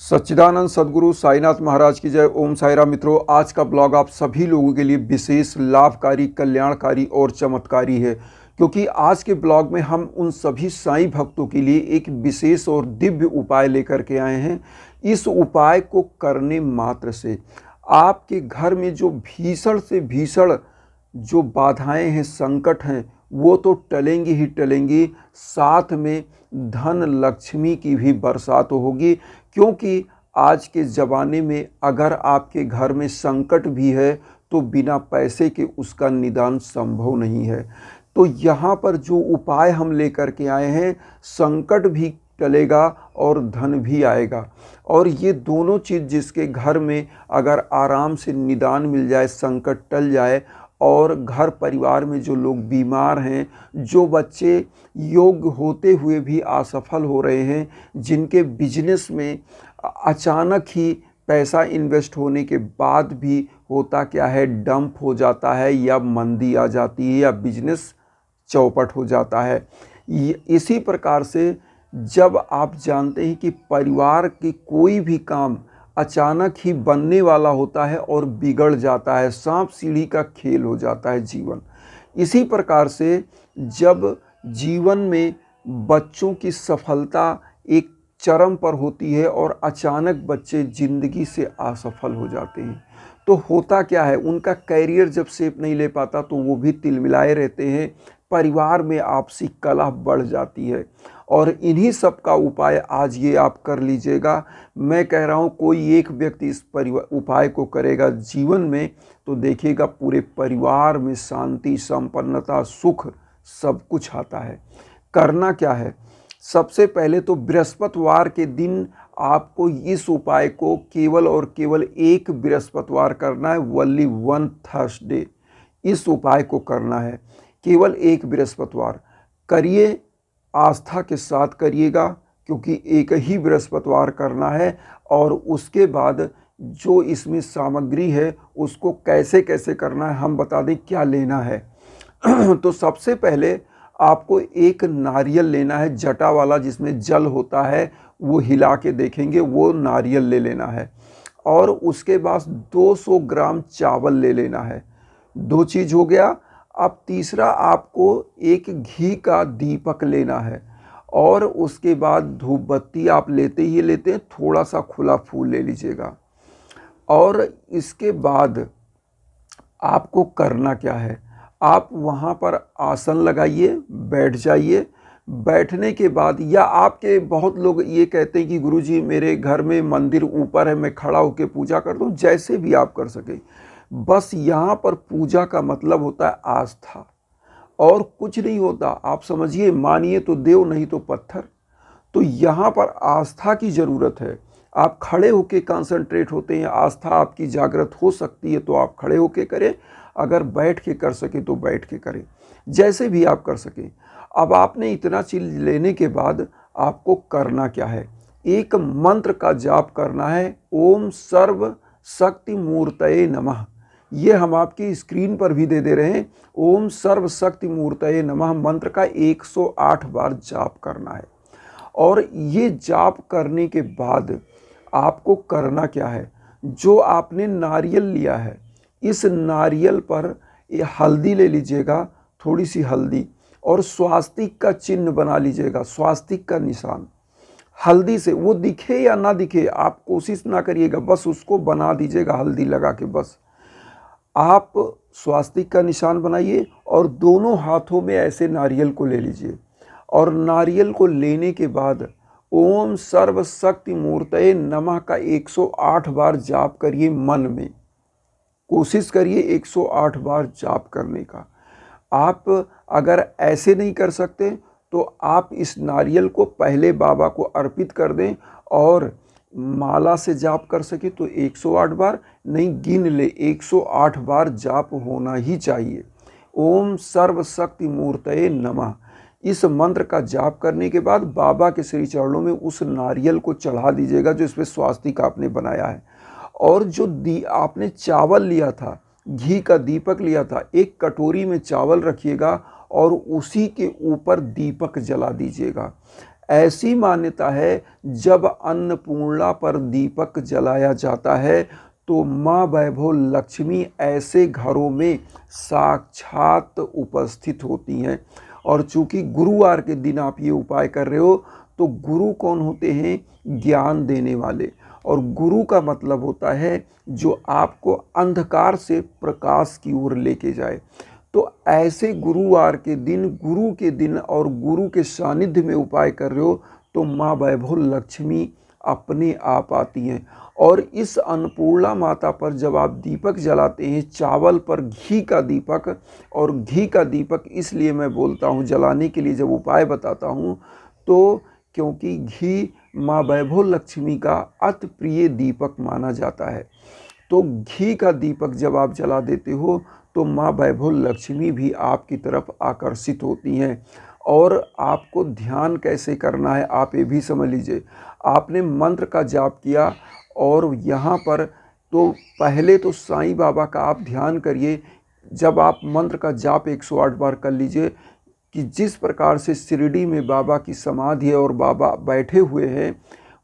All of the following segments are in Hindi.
सच्चिदानंद सद्गुरु साईनाथ महाराज की जय। ओम साईराम। मित्रों, आज का ब्लॉग आप सभी लोगों के लिए विशेष लाभकारी, कल्याणकारी और चमत्कारी है, क्योंकि आज के ब्लॉग में हम उन सभी साईं भक्तों के लिए एक विशेष और दिव्य उपाय लेकर के आए हैं। इस उपाय को करने मात्र से आपके घर में जो भीषण से भीषण जो बाधाएं हैं, संकट हैं, वो तो टलेंगी ही टलेंगी, साथ में धन लक्ष्मी की भी बरसात होगी। क्योंकि आज के ज़माने में अगर आपके घर में संकट भी है तो बिना पैसे के उसका निदान संभव नहीं है। तो यहाँ पर जो उपाय हम लेकर के आए हैं, संकट भी टलेगा और धन भी आएगा। और ये दोनों चीज़ जिसके घर में अगर आराम से निदान मिल जाए, संकट टल जाए, और घर परिवार में जो लोग बीमार हैं, जो बच्चे योग्य होते हुए भी असफल हो रहे हैं, जिनके बिजनेस में अचानक ही पैसा इन्वेस्ट होने के बाद भी होता क्या है, डंप हो जाता है या मंदी आ जाती है या बिजनेस चौपट हो जाता है। इसी प्रकार से जब आप जानते हैं कि परिवार की कोई भी काम अचानक ही बनने वाला होता है और बिगड़ जाता है, सांप सीढ़ी का खेल हो जाता है जीवन। इसी प्रकार से जब जीवन में बच्चों की सफलता एक चरम पर होती है और अचानक बच्चे ज़िंदगी से असफल हो जाते हैं, तो होता क्या है, उनका कैरियर जब शेप नहीं ले पाता तो वो भी तिलमिलाए रहते हैं, परिवार में आपसी कलह बढ़ जाती है। और इन्हीं सब का उपाय आज ये आप कर लीजिएगा। मैं कह रहा हूँ, कोई एक व्यक्ति इस उपाय को करेगा जीवन में तो देखिएगा पूरे परिवार में शांति, संपन्नता, सुख सब कुछ आता है। करना क्या है, सबसे पहले तो बृहस्पतिवार के दिन आपको इस उपाय को केवल और केवल एक बृहस्पतिवार करना है। ओनली वन थर्सडे इस उपाय को करना है, केवल एक बृहस्पतिवार करिए। आस्था के साथ करिएगा, क्योंकि एक ही बृहस्पतिवार करना है। और उसके बाद जो इसमें सामग्री है उसको कैसे कैसे करना है हम बता दें, क्या लेना है। तो सबसे पहले आपको एक नारियल लेना है, जटा वाला जिसमें जल होता है, वो हिला के देखेंगे, वो नारियल ले लेना है। और उसके बाद 200 ग्राम चावल ले लेना है। दो चीज़ हो गया। अब तीसरा आपको एक घी का दीपक लेना है। और उसके बाद धूप बत्ती आप लेते ही लेते हैं, थोड़ा सा खुला फूल ले लीजिएगा। और इसके बाद आपको करना क्या है, आप वहाँ पर आसन लगाइए, बैठ जाइए। बैठने के बाद, या आपके बहुत लोग ये कहते हैं कि गुरुजी मेरे घर में मंदिर ऊपर है, मैं खड़ा होकर पूजा कर दूँ, जैसे भी आप कर सकें। बस यहाँ पर पूजा का मतलब होता है आस्था, और कुछ नहीं होता। आप समझिए, मानिए तो देव, नहीं तो पत्थर। तो यहाँ पर आस्था की ज़रूरत है। आप खड़े होके कंसंट्रेट होते हैं, आस्था आपकी जागृत हो सकती है तो आप खड़े होके करें, अगर बैठ के कर सके तो बैठ के करें, जैसे भी आप कर सकें। अब आपने इतना चीज़ लेने के बाद आपको करना क्या है, एक मंत्र का जाप करना है, ओम सर्व शक्ति मूर्तये नमः। ये हम आपकी स्क्रीन पर भी दे रहे हैं। ओम सर्व शक्ति मूर्तये नमः मंत्र का 108 बार जाप करना है। और ये जाप करने के बाद आपको करना क्या है, जो आपने नारियल लिया है, इस नारियल पर ये हल्दी ले लीजिएगा, थोड़ी सी हल्दी, और स्वास्तिक का चिन्ह बना लीजिएगा, स्वास्तिक का निशान। हल्दी से, वो दिखे या ना दिखे आप कोशिश ना करिएगा, बस उसको बना दीजिएगा हल्दी लगा के। बस आप स्वास्तिक का निशान बनाइए और दोनों हाथों में ऐसे नारियल को ले लीजिए। और नारियल को लेने के बाद ओम सर्व शक्ति मूर्तये नमः का 108 बार जाप करिए मन में। कोशिश करिए 108 बार जाप करने का। आप अगर ऐसे नहीं कर सकते तो आप इस नारियल को पहले बाबा को अर्पित कर दें, और माला से जाप कर सके तो 108 बार, नहीं गिन ले, 108 बार जाप होना ही चाहिए। ओम सर्व शक्ति मूर्तये नमः इस मंत्र का जाप करने के बाद बाबा के श्री चरणों में उस नारियल को चढ़ा दीजिएगा जो इसमें स्वास्तिक आपने बनाया है। और जो आपने चावल लिया था, घी का दीपक लिया था, एक कटोरी में चावल रखिएगा और उसी के ऊपर दीपक जला दीजिएगा। ऐसी मान्यता है जब अन्नपूर्णा पर दीपक जलाया जाता है तो माँ वैभव लक्ष्मी ऐसे घरों में साक्षात उपस्थित होती हैं। और चूंकि गुरुवार के दिन आप ये उपाय कर रहे हो, तो गुरु कौन होते हैं? ज्ञान देने वाले। और गुरु का मतलब होता है जो आपको अंधकार से प्रकाश की ओर लेके जाए। तो ऐसे गुरुवार के दिन, गुरु के दिन और गुरु के सानिध्य में उपाय कर रहे हो तो माँ वैभव लक्ष्मी अपने आप आती हैं। और इस अन्नपूर्णा माता पर जब आप दीपक जलाते हैं, चावल पर घी का दीपक, और घी का दीपक इसलिए मैं बोलता हूँ जलाने के लिए जब उपाय बताता हूँ, तो क्योंकि घी माँ वैभव लक्ष्मी का अति प्रिय दीपक माना जाता है। तो घी का दीपक जब आप जला देते हो तो माँ वैभव लक्ष्मी भी आपकी तरफ आकर्षित होती हैं। और आपको ध्यान कैसे करना है आप ये भी समझ लीजिए। आपने मंत्र का जाप किया और यहाँ पर तो पहले तो साईं बाबा का आप ध्यान करिए। जब आप मंत्र का जाप 108 बार कर लीजिए कि जिस प्रकार से शिरडी में बाबा की समाधि है और बाबा बैठे हुए हैं,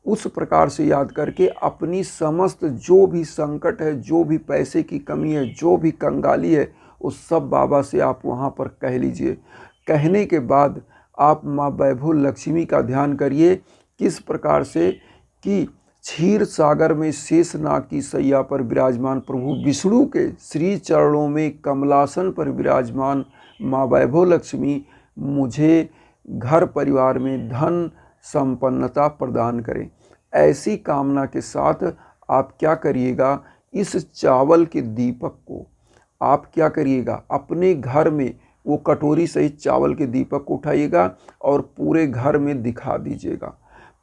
उस प्रकार से याद करके अपनी समस्त जो भी संकट है, जो भी पैसे की कमी है, जो भी कंगाली है, उस सब बाबा से आप वहाँ पर कह लीजिए। कहने के बाद आप माँ वैभव लक्ष्मी का ध्यान करिए। किस प्रकार से कि क्षीर सागर में शेषनाग की सैया पर विराजमान प्रभु विष्णु के श्री चरणों में कमलासन पर विराजमान माँ वैभव लक्ष्मी मुझे घर परिवार में धन संपन्नता प्रदान करें। ऐसी कामना के साथ आप क्या करिएगा, इस चावल के दीपक को आप क्या करिएगा, अपने घर में वो कटोरी सहित चावल के दीपक को उठाइएगा और पूरे घर में दिखा दीजिएगा।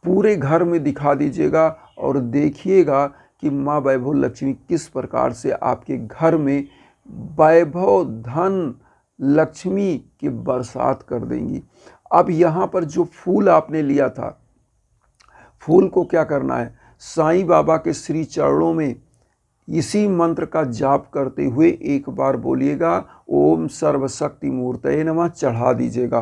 पूरे घर में दिखा दीजिएगा और देखिएगा कि माँ वैभव लक्ष्मी किस प्रकार से आपके घर में वैभव धन लक्ष्मी की बरसात कर देंगी। अब यहाँ पर जो फूल आपने लिया था, फूल को क्या करना है, साईं बाबा के श्री चरणों में इसी मंत्र का जाप करते हुए एक बार बोलिएगा ओम सर्वशक्ति मूर्तये नमः, चढ़ा दीजिएगा।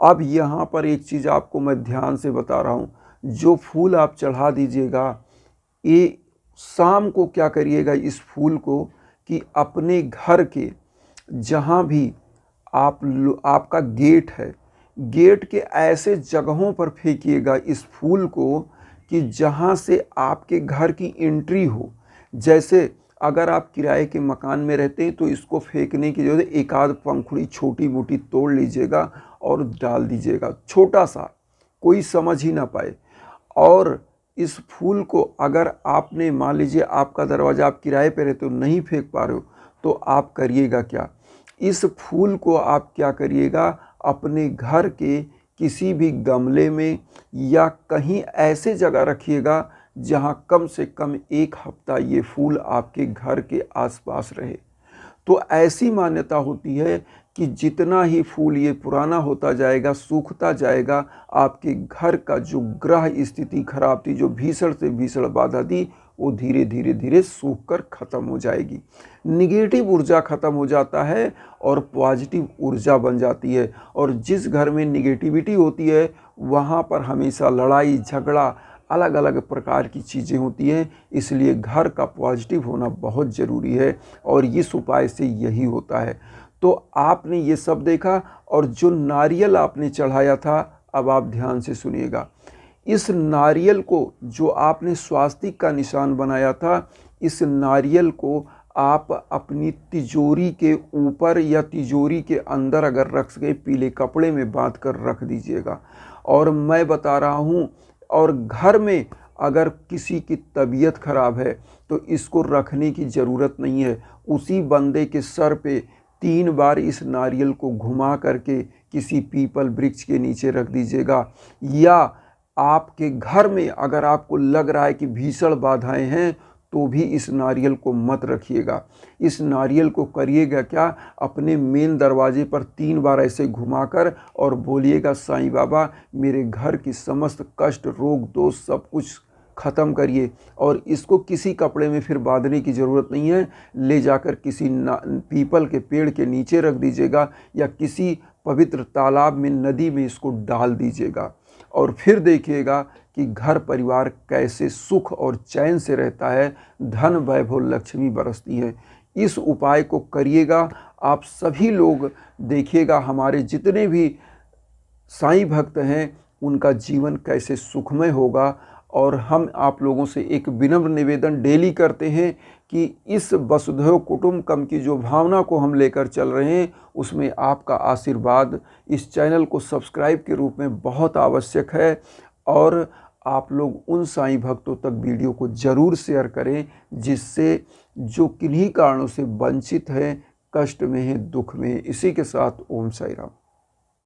अब यहाँ पर एक चीज़ आपको मैं ध्यान से बता रहा हूँ, जो फूल आप चढ़ा दीजिएगा, ये शाम को क्या करिएगा, इस फूल को कि अपने घर के जहाँ भी आपका गेट है, गेट के ऐसे जगहों पर फेंकिएगा इस फूल को कि जहाँ से आपके घर की एंट्री हो। जैसे अगर आप किराए के मकान में रहते हैं तो इसको फेंकने की जगह एक आध पंखुड़ी छोटी मोटी तोड़ लीजिएगा और डाल दीजिएगा, छोटा सा, कोई समझ ही ना पाए। और इस फूल को अगर आपने मान लीजिए आपका दरवाज़ा आप किराए पे रहते हो, नहीं फेंक पा रहे हो, तो आप करिएगा क्या, इस फूल को आप क्या करिएगा, अपने घर के किसी भी गमले में या कहीं ऐसे जगह रखिएगा जहां कम से कम 1 हफ्ता ये फूल आपके घर के आसपास रहे। तो ऐसी मान्यता होती है कि जितना ही फूल ये पुराना होता जाएगा, सूखता जाएगा, आपके घर का जो ग्रह स्थिति खराब थी, जो भीषण से भीषण बाधा थी, वो धीरे धीरे धीरे सूख कर ख़त्म हो जाएगी। निगेटिव ऊर्जा ख़त्म हो जाता है और पॉजिटिव ऊर्जा बन जाती है। और जिस घर में निगेटिविटी होती है वहाँ पर हमेशा लड़ाई झगड़ा अलग अलग प्रकार की चीज़ें होती हैं। इसलिए घर का पॉजिटिव होना बहुत ज़रूरी है और इस उपाय से यही होता है। तो आपने ये सब देखा और जो नारियल आपने चढ़ाया था, अब आप ध्यान से सुनिएगा। इस नारियल को जो आपने स्वास्तिक का निशान बनाया था, इस नारियल को आप अपनी तिजोरी के ऊपर या तिजोरी के अंदर अगर रख सके पीले कपड़े में बांध कर रख दीजिएगा। और मैं बता रहा हूँ, और घर में अगर किसी की तबीयत खराब है तो इसको रखने की ज़रूरत नहीं है, उसी बंदे के सर पे 3 बार इस नारियल को घुमा करके किसी पीपल वृक्ष के नीचे रख दीजिएगा। या आपके घर में अगर आपको लग रहा है कि भीषण बाधाएं हैं तो भी इस नारियल को मत रखिएगा। इस नारियल को करिएगा क्या, अपने मेन दरवाजे पर 3 बार ऐसे घुमाकर और बोलिएगा साईं बाबा मेरे घर की समस्त कष्ट रोग दोष सब कुछ ख़त्म करिए। और इसको किसी कपड़े में फिर बांधने की ज़रूरत नहीं है, ले जाकर किसी पीपल के पेड़ के नीचे रख दीजिएगा या किसी पवित्र तालाब में, नदी में इसको डाल दीजिएगा और फिर देखिएगा कि घर परिवार कैसे सुख और चैन से रहता है, धन वैभव लक्ष्मी बरसती है। इस उपाय को करिएगा आप सभी लोग, देखिएगा हमारे जितने भी साईं भक्त हैं उनका जीवन कैसे सुखमय होगा। और हम आप लोगों से एक विनम्र निवेदन डेली करते हैं कि इस वसुधैव कुटुंबकम की जो भावना को हम लेकर चल रहे हैं उसमें आपका आशीर्वाद इस चैनल को सब्सक्राइब के रूप में बहुत आवश्यक है। और आप लोग उन साईं भक्तों तक वीडियो को ज़रूर शेयर करें जिससे जो किन्हीं कारणों से वंचित हैं, कष्ट में हैं, दुख में हैं। इसी के साथ ओम साई राम।